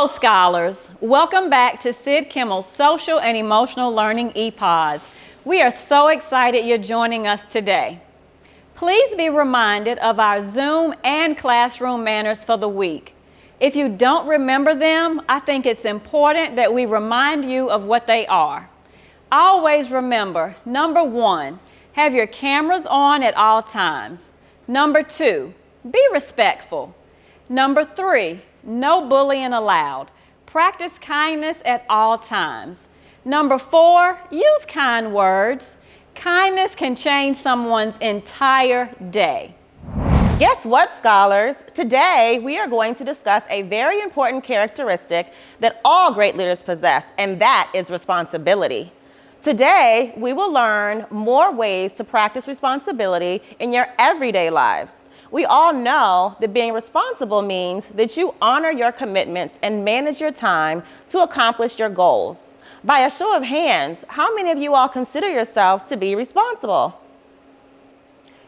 Hello, scholars. Welcome back to SYDKIMYL's Social and Emotional Learning ePods. We are so excited you're joining us today. Please be reminded of our Zoom and classroom manners for the week. If you don't remember them, I think it's important that we remind you of what they are. Always remember, number 1, have your cameras on at all times. Number 2, be respectful. Number 3, no bullying allowed. Practice kindness at all times. Number 4, use kind words. Kindness can change someone's entire day. Guess what, scholars? Today, we are going to discuss a very important characteristic that all great leaders possess, and that is responsibility. Today, we will learn more ways to practice responsibility in your everyday lives. We all know that being responsible means that you honor your commitments and manage your time to accomplish your goals. By a show of hands, how many of you all consider yourselves to be responsible?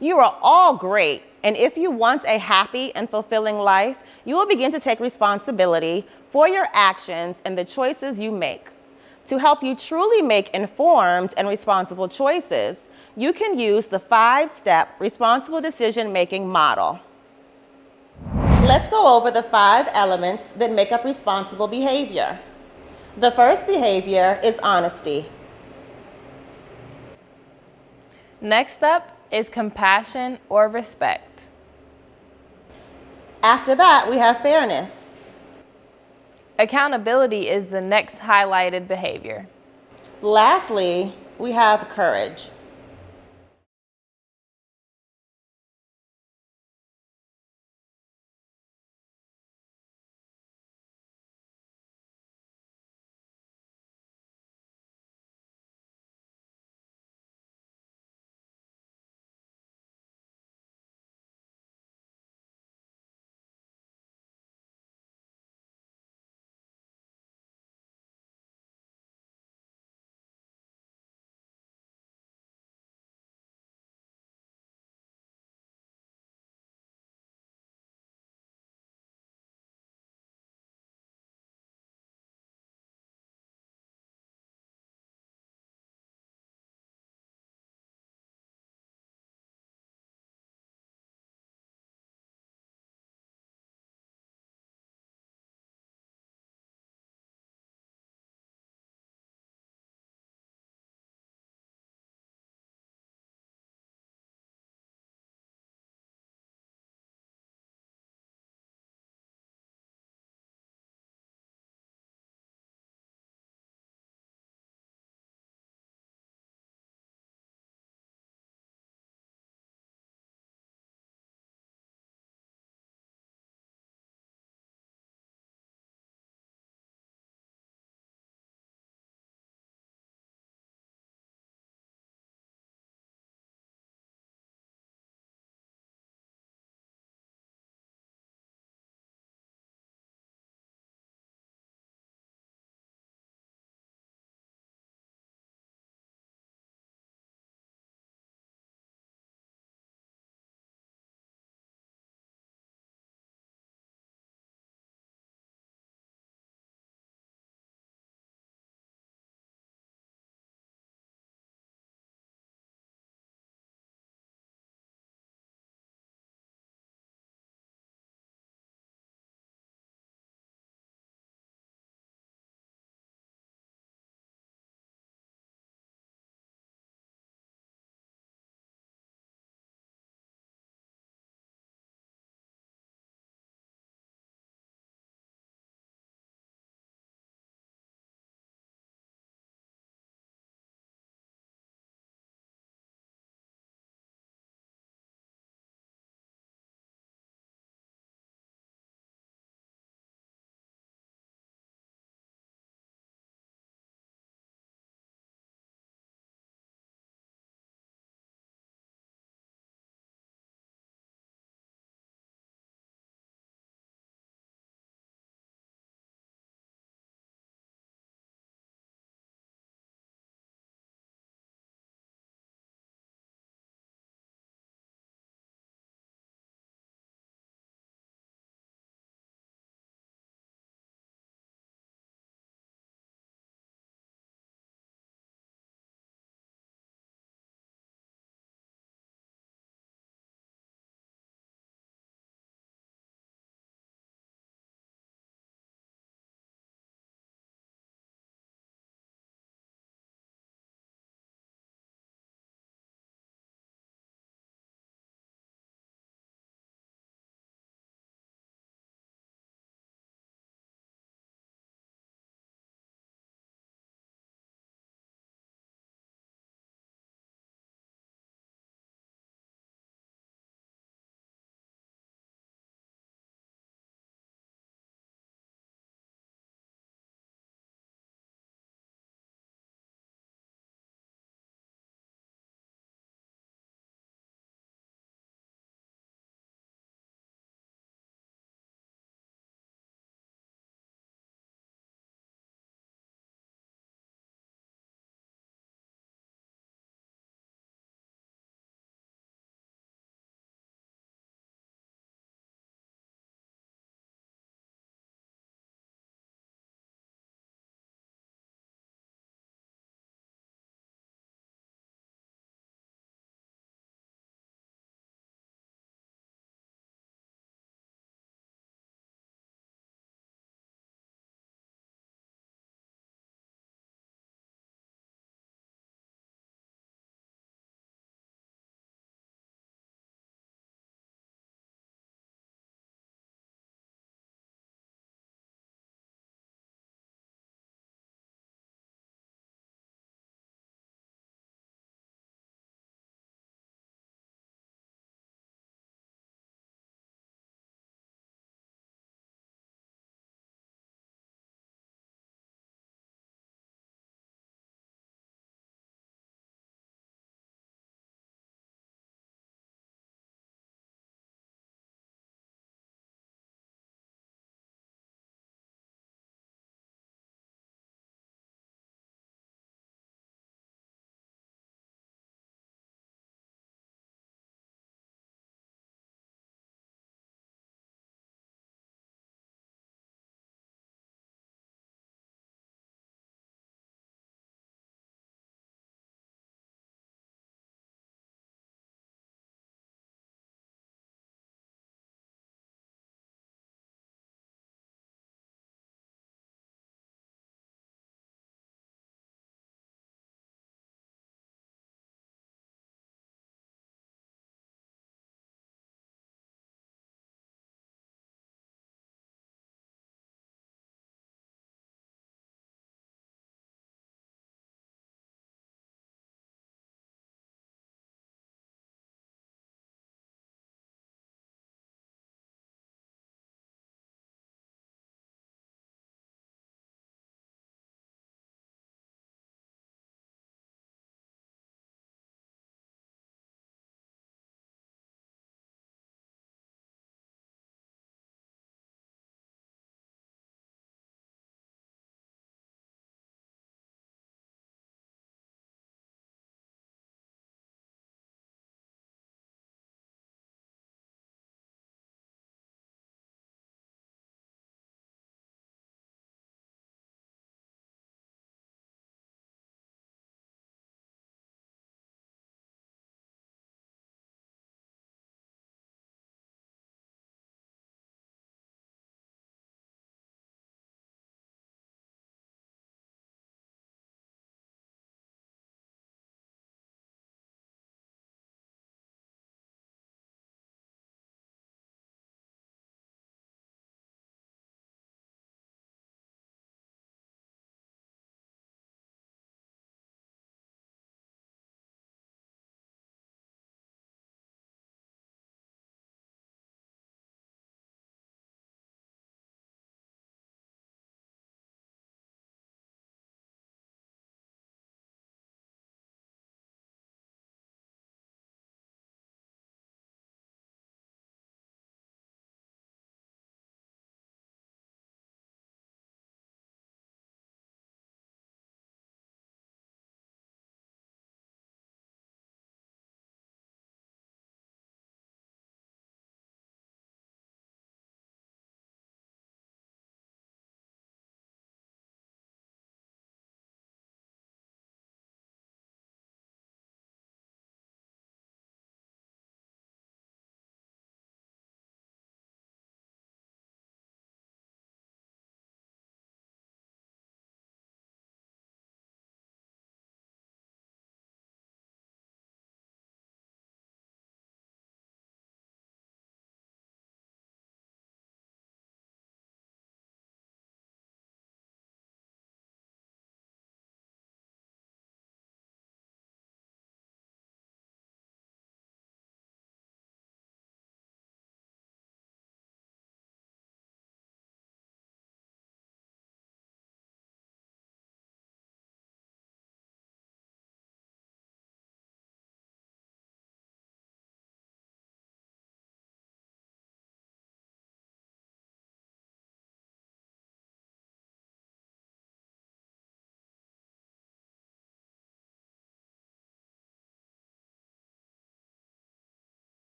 You are all great, and if you want a happy and fulfilling life, you will begin to take responsibility for your actions and the choices you make. To help you truly make informed and responsible choices, you can use the 5-step responsible decision-making model. Let's go over the 5 elements that make up responsible behavior. The first behavior is honesty. Next up is compassion or respect. After that, we have fairness. Accountability is the next highlighted behavior. Lastly, we have courage.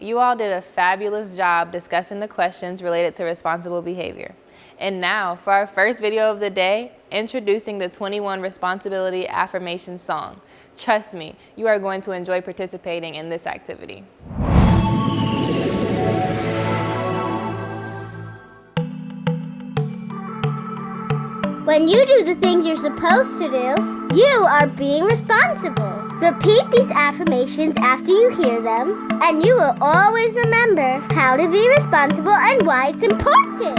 you all did a fabulous job discussing the questions related to responsible behavior. And now, for our first video of the day, introducing the 21 Responsibility Affirmation song. Trust me, you are going to enjoy participating in this activity. When you do the things you're supposed to do, you are being responsible. Repeat these affirmations after you hear them, and you will always remember how to be responsible and why it's important.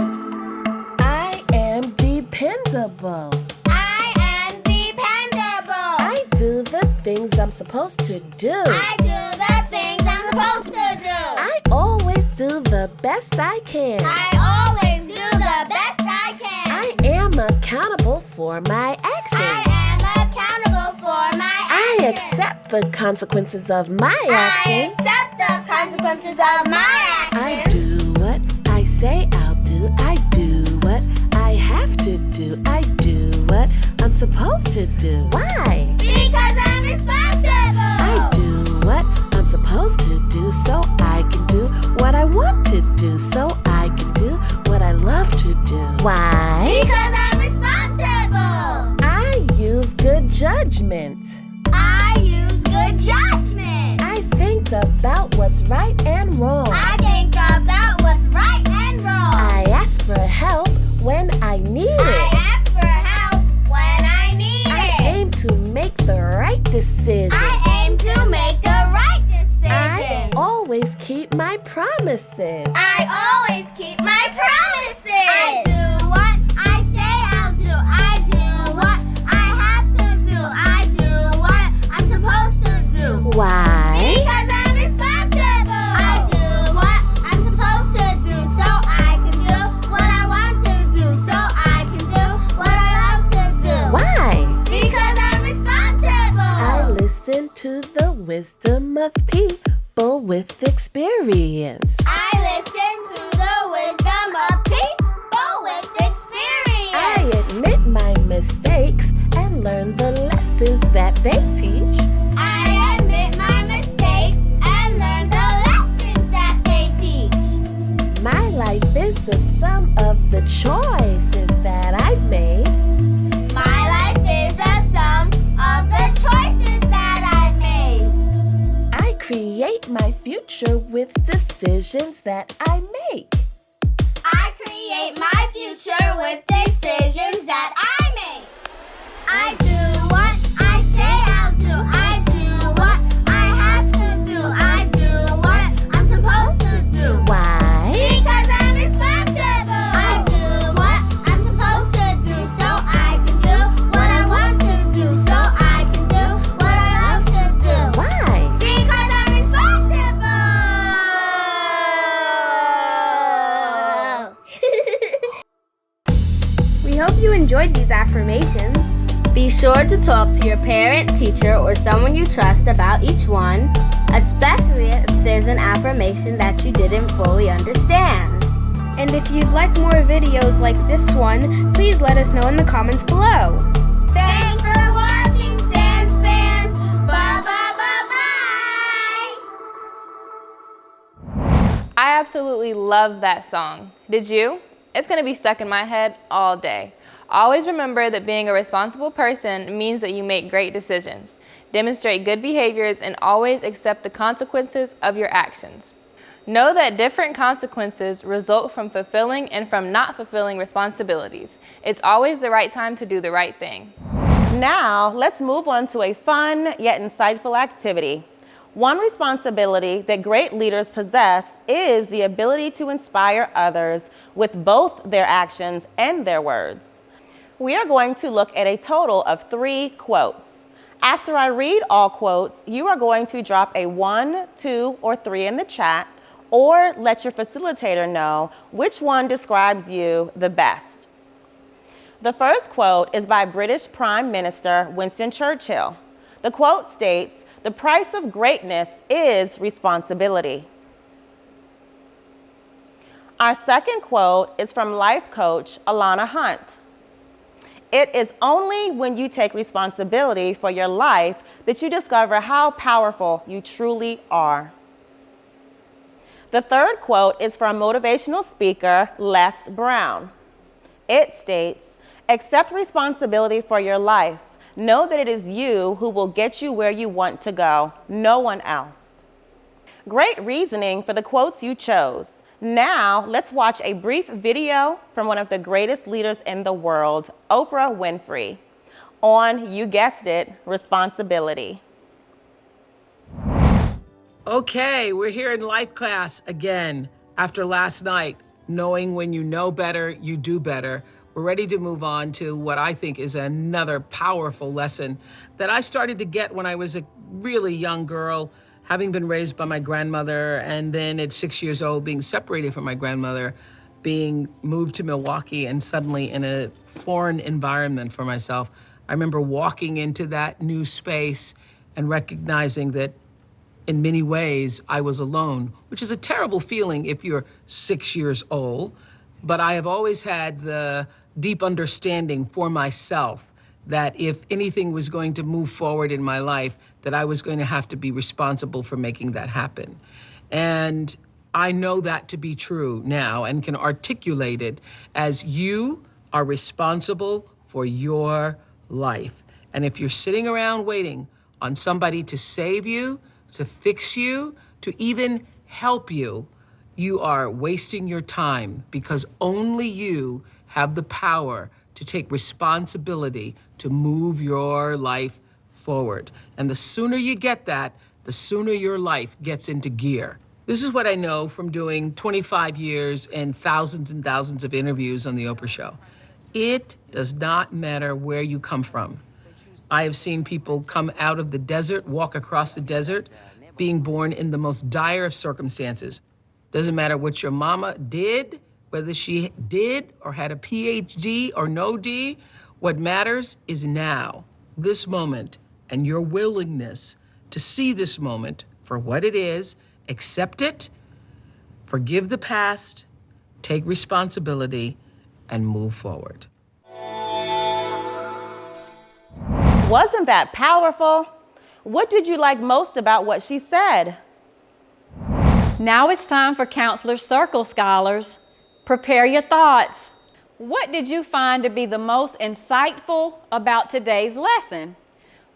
I am dependable. I am dependable. I do the things I'm supposed to do. I do the things I'm supposed to do. I always do the best I can. I always do the best I can. I am accountable for my actions. I am accountable for my I actions. accept the consequences of my I actions. accept the consequences of my I actions. do what I say I'll do. I do what I have to do. I do what I'm supposed to do. Why? Because I'm responsible. I do what I'm supposed to do so I can do what I want to do, so I can do what I love to do. Why? Because I'm responsible. I use good judgment. I use good judgment. I think about what's right and wrong. I think about what's right and wrong. I ask for help when I need I it. ask for help when I need I it. aim to make the right decision. I aim to make the right I decision. always keep my promises. I always keep my promises. I do what I say I'll do. I do what I have to do. I do what I'm supposed to do. Why? Because I'm responsible. I do what I'm supposed to do so I can do what I want to do. So I can do what I love to do. Why? Because I'm responsible. I listen to the wisdom of people with experience. I listen to the wisdom of people with experience. I admit my mistakes and learn the lessons that they teach. I admit my mistakes and learn the lessons that they teach. My life is the sum of the choices that I've made. My life is a sum of the choices that I've made. I create my future with decisions that I make. I create my future with decisions that I make. I do what I say I'll do. I do what I have to do. I do what I'm supposed to do. Why? Because I'm responsible. I do what I'm supposed to do so I can do what I want to do. So I can do what I love to do. Why? Because I'm responsible. We hope you enjoyed these affirmations. Be sure to talk to your parent, teacher, or someone you trust about each one, especially if there's an affirmation that you didn't fully understand. And if you'd like more videos like this one, please let us know in the comments below. Thanks for watching, Sandspans. Bye, bye, bye, bye. I absolutely love that song. Did you? It's going to be stuck in my head all day. Always remember that being a responsible person means that you make great decisions, demonstrate good behaviors, and always accept the consequences of your actions. Know that different consequences result from fulfilling and from not fulfilling responsibilities. It's always the right time to do the right thing. Now, let's move on to a fun yet insightful activity. One responsibility that great leaders possess is the ability to inspire others with both their actions and their words. We are going to look at a total of 3 quotes. After I read all quotes, you are going to drop a 1, 2, or 3 in the chat, or let your facilitator know which one describes you the best. The first quote is by British Prime Minister Winston Churchill. The quote states, "The price of greatness is responsibility." Our second quote is from life coach Alana Hunt. "It is only when you take responsibility for your life that you discover how powerful you truly are." The third quote is from motivational speaker Les Brown. It states, "Accept responsibility for your life. Know that it is you who will get you where you want to go, no one else." Great reasoning for the quotes you chose. Now, let's watch a brief video from one of the greatest leaders in the world, Oprah Winfrey, on, you guessed it, responsibility. Okay, we're here in life class again after last night, knowing when you know better, you do better. We're ready to move on to what I think is another powerful lesson that I started to get when I was a really young girl, having been raised by my grandmother, and then at 6 years old, being separated from my grandmother, being moved to Milwaukee and suddenly in a foreign environment for myself. I remember walking into that new space and recognizing that in many ways, I was alone, which is a terrible feeling if you're 6 years old. But I have always had the deep understanding for myself that if anything was going to move forward in my life, that I was going to have to be responsible for making that happen. And I know that to be true now and can articulate it as you are responsible for your life. And if you're sitting around waiting on somebody to save you, to fix you, to even help you, you are wasting your time, because only you have the power to take responsibility to move your life forward. And the sooner you get that, the sooner your life gets into gear. This is what I know from doing 25 years and thousands of interviews on The Oprah Show. It does not matter where you come from. I have seen people come out of the desert, walk across the desert, being born in the most dire of circumstances. Doesn't matter what your mama did, whether she did or had a PhD or no D. What matters is now, this moment, and your willingness to see this moment for what it is, accept it, forgive the past, take responsibility, and move forward. Wasn't that powerful? What did you like most about what she said? Now it's time for Counselor Circle Scholars. Prepare your thoughts. What did you find to be the most insightful about today's lesson?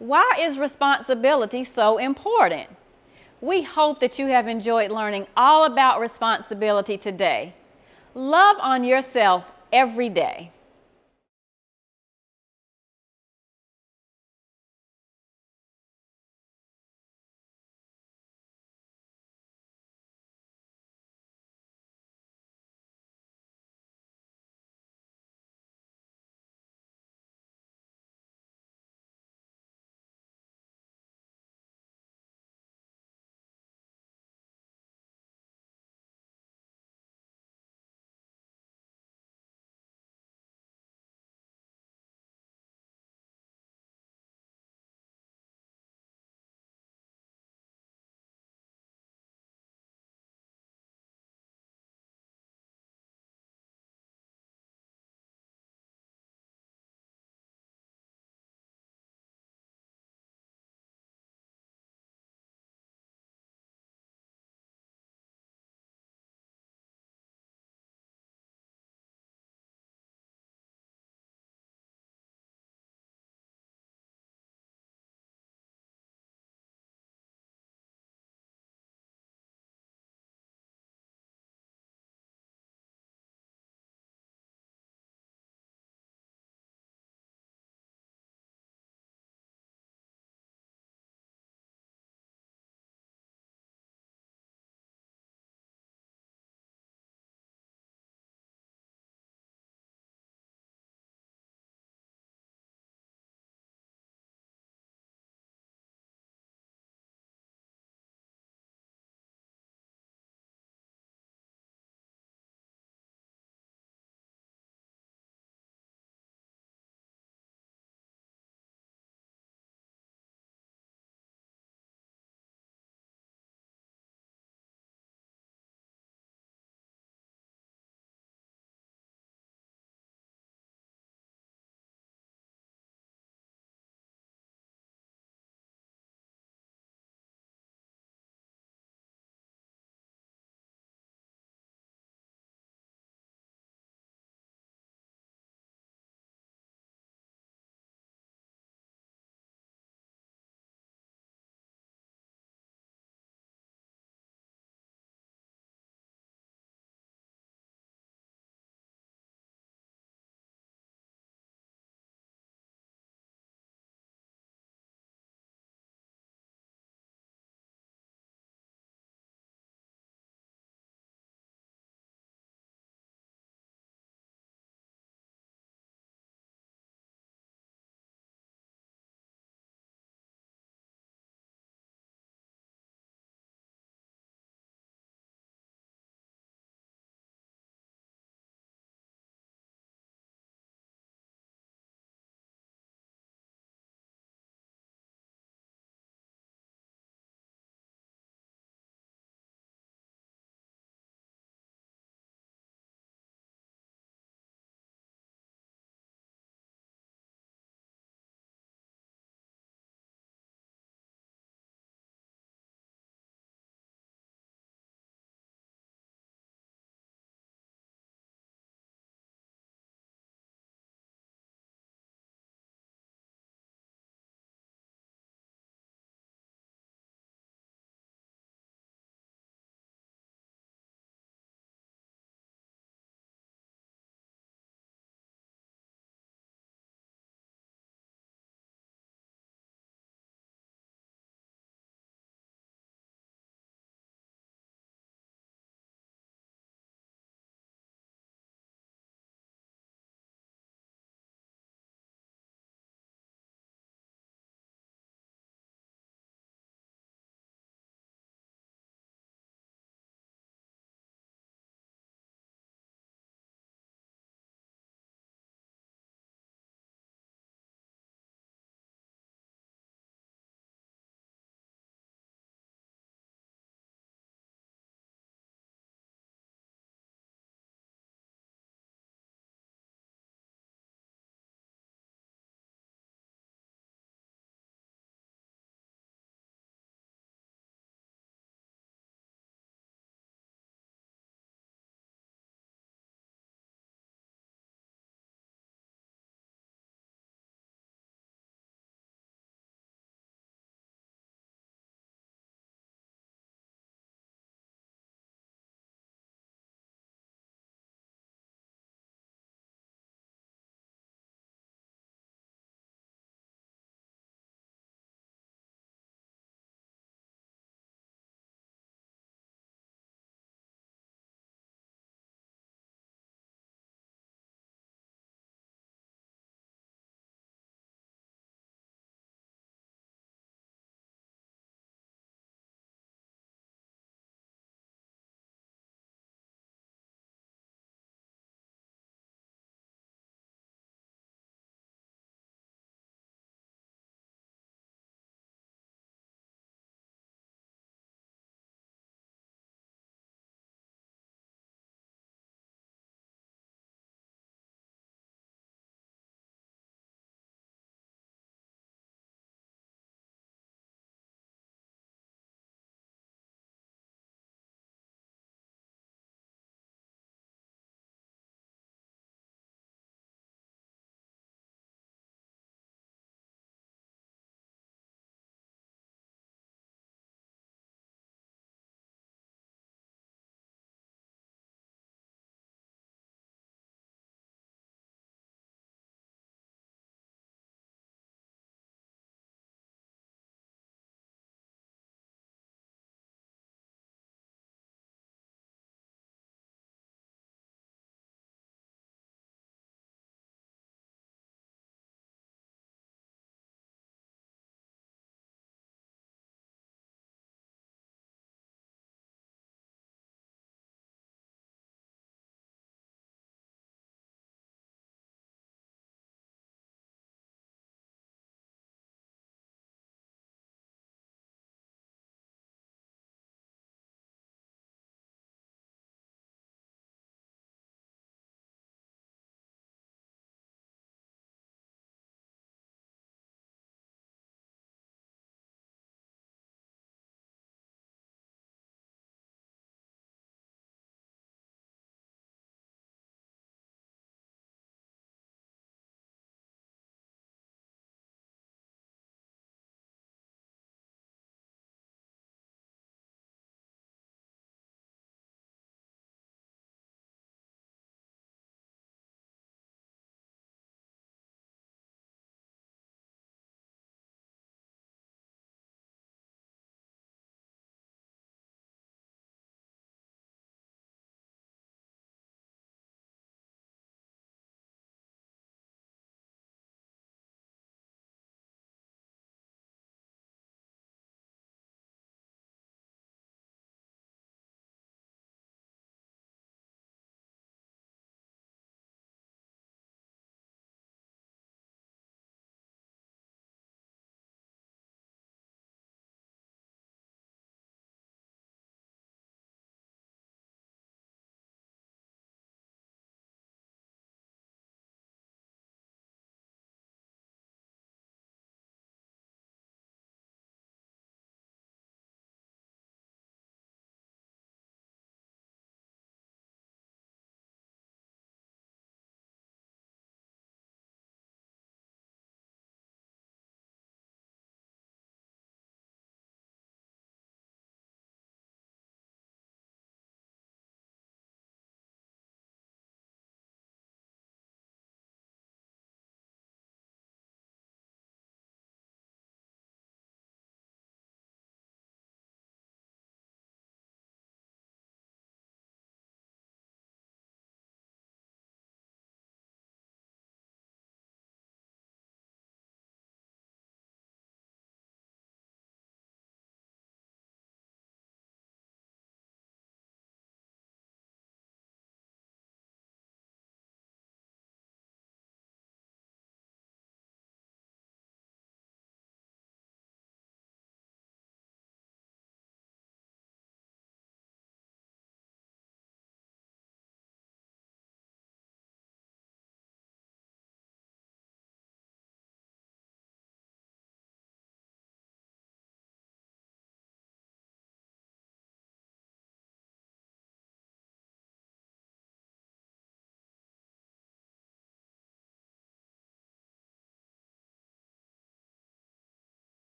Why is responsibility so important? We hope that you have enjoyed learning all about responsibility today. Love on yourself every day.